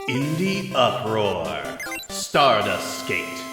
Indie Uproar. Stardust Skate.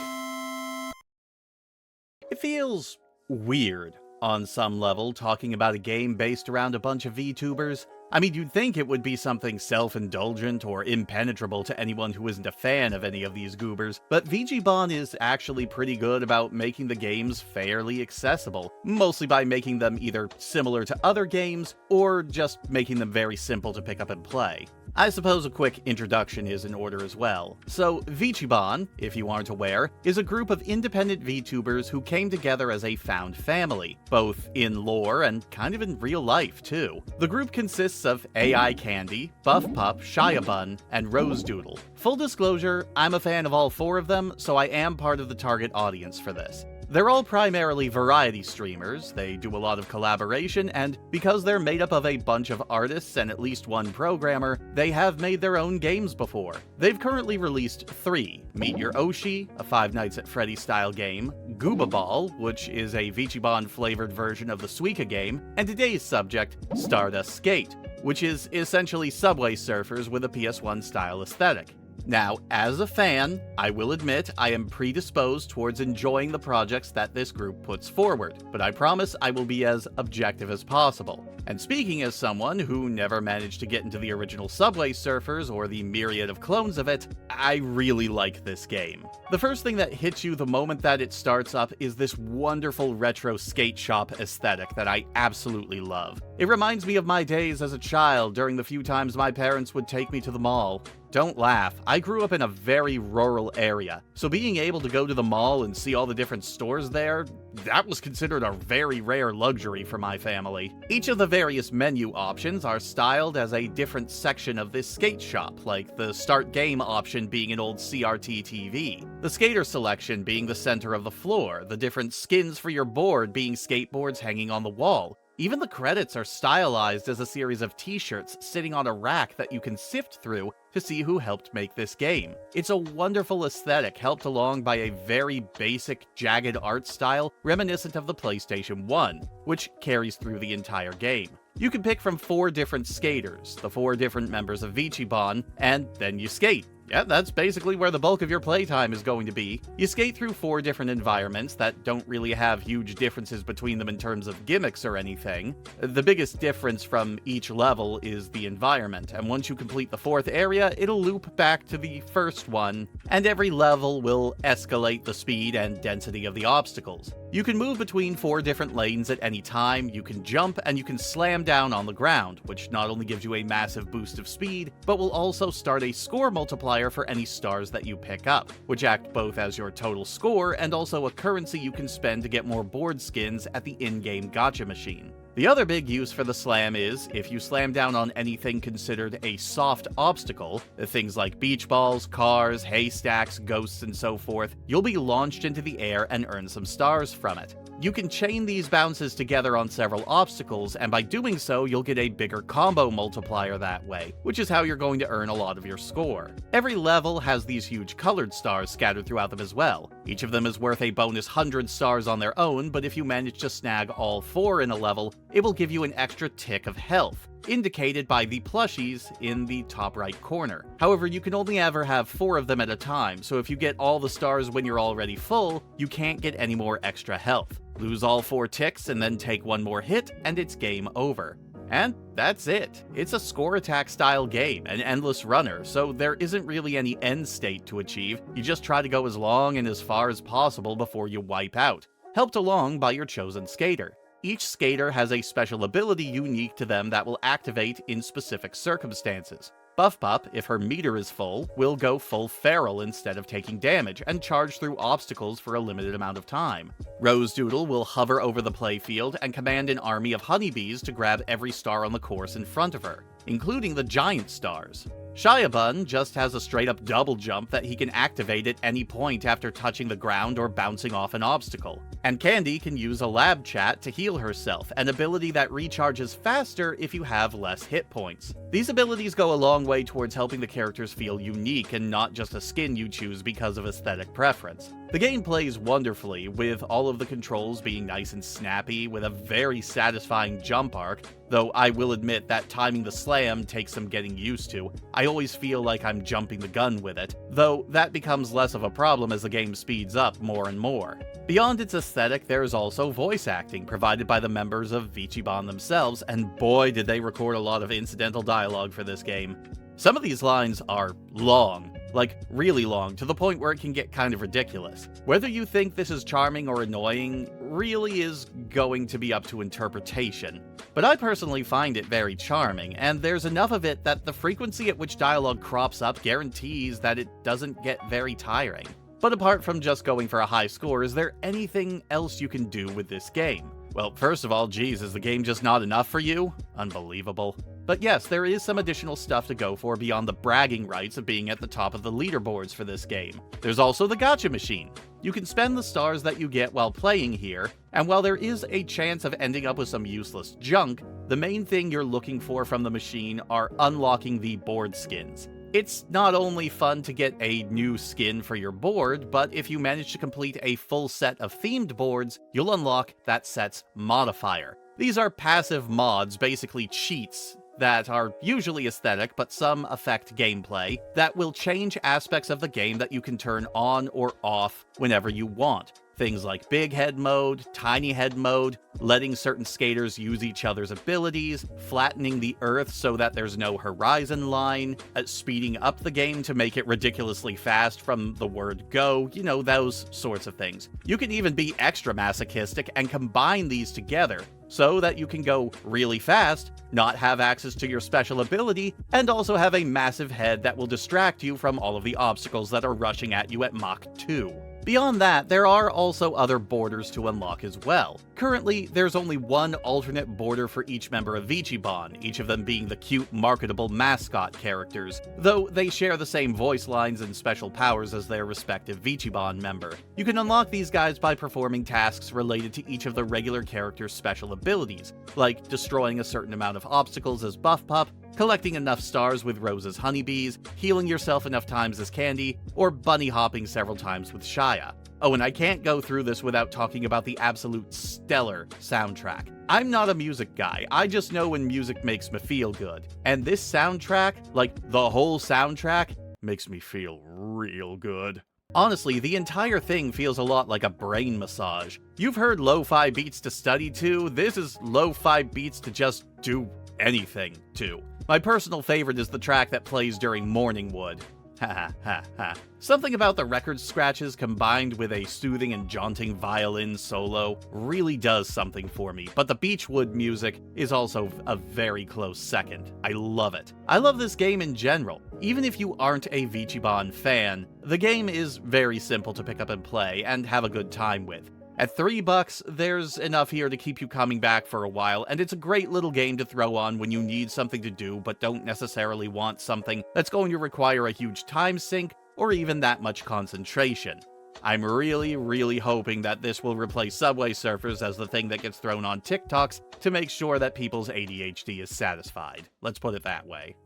It feels weird on some level talking about a game based around a bunch of VTubers. I mean, you'd think it would be something self-indulgent or impenetrable to anyone who isn't a fan of any of these goobers, but VGBon is actually pretty good about making the games fairly accessible, mostly by making them either similar to other games, or just making them very simple to pick up and play. I suppose a quick introduction is in order as well. So, VGBon, if you aren't aware, is a group of independent VTubers who came together as a found family, both in lore and kind of in real life too. The group consists of AI Candy, Buff Pup, Shia Bun, and Rose Doodle. Full disclosure, I'm a fan of all four of them, so I am part of the target audience for this. They're all primarily variety streamers, they do a lot of collaboration, and because they're made up of a bunch of artists and at least one programmer, they have made their own games before. They've currently released 3, Meet Your Oshi, a Five Nights at Freddy's style game, Gooba Ball, which is a VGBon flavored version of the Suika game, and today's subject, Stardust Skate, which is essentially Subway Surfers with a PS1 style aesthetic. Now, as a fan, I will admit I am predisposed towards enjoying the projects that this group puts forward, but I promise I will be as objective as possible. And speaking as someone who never managed to get into the original Subway Surfers or the myriad of clones of it, I really like this game. The first thing that hits you the moment that it starts up is this wonderful retro skate shop aesthetic that I absolutely love. It reminds me of my days as a child during the few times my parents would take me to the mall. Don't laugh, I grew up in a very rural area, so being able to go to the mall and see all the different stores there, that was considered a very rare luxury for my family. Each of the various menu options are styled as a different section of this skate shop, like the start game option being an old CRT TV, the skater selection being the center of the floor, the different skins for your board being skateboards hanging on the wall. Even the credits are stylized as a series of t-shirts sitting on a rack that you can sift through to see who helped make this game. It's a wonderful aesthetic helped along by a very basic, jagged art style reminiscent of the PlayStation 1, which carries through the entire game. You can pick from 4 different skaters, the 4 different members of VGBon, and then you skate. Yeah, that's basically where the bulk of your playtime is going to be. You skate through 4 different environments that don't really have huge differences between them in terms of gimmicks or anything. The biggest difference from each level is the environment, and once you complete the 4th area, it'll loop back to the first one, and every level will escalate the speed and density of the obstacles. You can move between 4 different lanes at any time, you can jump, and you can slam down on the ground, which not only gives you a massive boost of speed, but will also start a score multiplier for any stars that you pick up, which act both as your total score and also a currency you can spend to get more board skins at the in-game gacha machine. The other big use for the slam is, if you slam down on anything considered a soft obstacle, things like beach balls, cars, haystacks, ghosts, and so forth, you'll be launched into the air and earn some stars from it. You can chain these bounces together on several obstacles, and by doing so, you'll get a bigger combo multiplier that way, which is how you're going to earn a lot of your score. Every level has these huge colored stars scattered throughout them as well. Each of them is worth a bonus 100 stars on their own, but if you manage to snag all 4 in a level, it will give you an extra tick of health, indicated by the plushies in the top right corner. However, you can only ever have 4 of them at a time, so if you get all the stars when you're already full, you can't get any more extra health. Lose all 4 ticks and then take 1 more hit, and it's game over. And that's it. It's a score attack style game, an endless runner, so there isn't really any end state to achieve. You just try to go as long and as far as possible before you wipe out, helped along by your chosen skater. Each skater has a special ability unique to them that will activate in specific circumstances. Buff Pup, if her meter is full, will go full feral instead of taking damage, and charge through obstacles for a limited amount of time. Rose Doodle will hover over the playfield and command an army of honeybees to grab every star on the course in front of her, including the giant stars. Shia Bun just has a straight-up double jump that he can activate at any point after touching the ground or bouncing off an obstacle. And Candy can use a lab chat to heal herself, an ability that recharges faster if you have less hit points. These abilities go a long way towards helping the characters feel unique and not just a skin you choose because of aesthetic preference. The game plays wonderfully, with all of the controls being nice and snappy, with a very satisfying jump arc, though I will admit that timing the slam takes some getting used to. I always feel like I'm jumping the gun with it, though that becomes less of a problem as the game speeds up more and more. Beyond its aesthetic, there is also voice acting provided by the members of Vichiban themselves, and boy did they record a lot of incidental dialogue for this game. Some of these lines are long, like really long, to the point where it can get kind of ridiculous. Whether you think this is charming or annoying really is going to be up to interpretation. But I personally find it very charming, and there's enough of it that the frequency at which dialogue crops up guarantees that it doesn't get very tiring. But apart from just going for a high score, is there anything else you can do with this game? Well, first of all, geez, is the game just not enough for you? Unbelievable. But yes, there is some additional stuff to go for beyond the bragging rights of being at the top of the leaderboards for this game. There's also the gacha machine. You can spend the stars that you get while playing here, and while there is a chance of ending up with some useless junk, the main thing you're looking for from the machine are unlocking the board skins. It's not only fun to get a new skin for your board, but if you manage to complete a full set of themed boards, you'll unlock that set's modifier. These are passive mods, basically cheats, that are usually aesthetic, but some affect gameplay, that will change aspects of the game that you can turn on or off whenever you want. Things like big head mode, tiny head mode, letting certain skaters use each other's abilities, flattening the earth so that there's no horizon line, speeding up the game to make it ridiculously fast from the word go, you know, those sorts of things. You can even be extra masochistic and combine these together, so that you can go really fast, not have access to your special ability, and also have a massive head that will distract you from all of the obstacles that are rushing at you at Mach 2. Beyond that, there are also other borders to unlock as well. Currently, there's only one alternate border for each member of Vichiban, each of them being the cute, marketable mascot characters, though they share the same voice lines and special powers as their respective Vichiban member. You can unlock these guys by performing tasks related to each of the regular characters' special abilities, like destroying a certain amount of obstacles as Buff Pup, collecting enough stars with Rose's honeybees, healing yourself enough times as Candy, or bunny hopping several times with Shia. Oh, and I can't go through this without talking about the absolute stellar soundtrack. I'm not a music guy, I just know when music makes me feel good. And this soundtrack, like the whole soundtrack, makes me feel real good. Honestly, the entire thing feels a lot like a brain massage. You've heard lo-fi beats to study to, this is lo-fi beats to just do anything to. My personal favorite is the track that plays during Morningwood. Ha ha ha ha. Something about the record scratches combined with a soothing and jaunting violin solo really does something for me, but the Beechwood music is also a very close second. I love it. I love this game in general. Even if you aren't a Vichiban fan, the game is very simple to pick up and play and have a good time with. At $3, there's enough here to keep you coming back for a while, and it's a great little game to throw on when you need something to do but don't necessarily want something that's going to require a huge time sink or even that much concentration. I'm really hoping that this will replace Subway Surfers as the thing that gets thrown on TikToks to make sure that people's ADHD is satisfied. Let's put it that way.